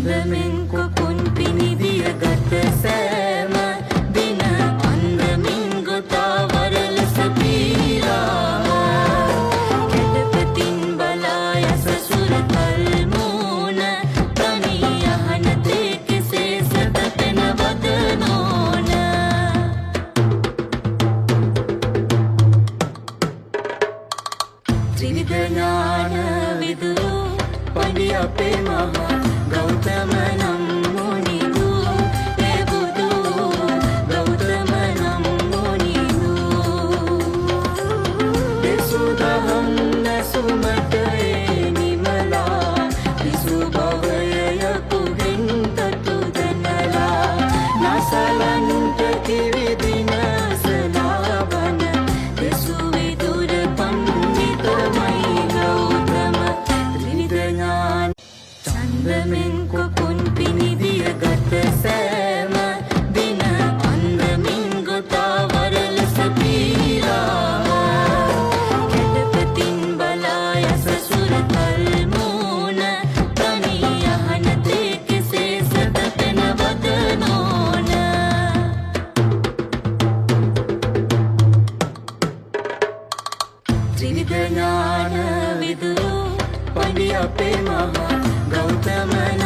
චන්දමෙන් කොකුන් පිනිදිය ගත සෑම දින අන්දමින් ගොතා වරලස පීරා කෙටපතින් බලා යස සුරතල් මූණ තනි යහන තේ කෙසේ සැතපෙන වදනෝන ත්‍රිවිධ ඥාන විදුරු පඬි අපේ මහා ගෞතම නම් මුනිදු ඒ බුදු ගෞතම නම් මුනිදු දෙසුදහම් නැසුමට ඒ නිමලා විසු භවය යකුගෙන් තතු දනලා නසලන්ට කිවිදින සලාවන දෙසු විදුර පණ්ඩිතමයි ගෞතම ත්‍රිවිධ ඥාන චන්දමෙන් කොකුන් පිනිදිය ගත සෑම දින අන්දමින් ගොතා වරලස පීරා කෙටපතින් බලා යස සුරතල් මූණ තනි යහන තේ කෙසේ සැතපෙන වදනෝන ත්‍රිවිධ ඥාන විදුරු පඬි අපේ මහා ගෞතම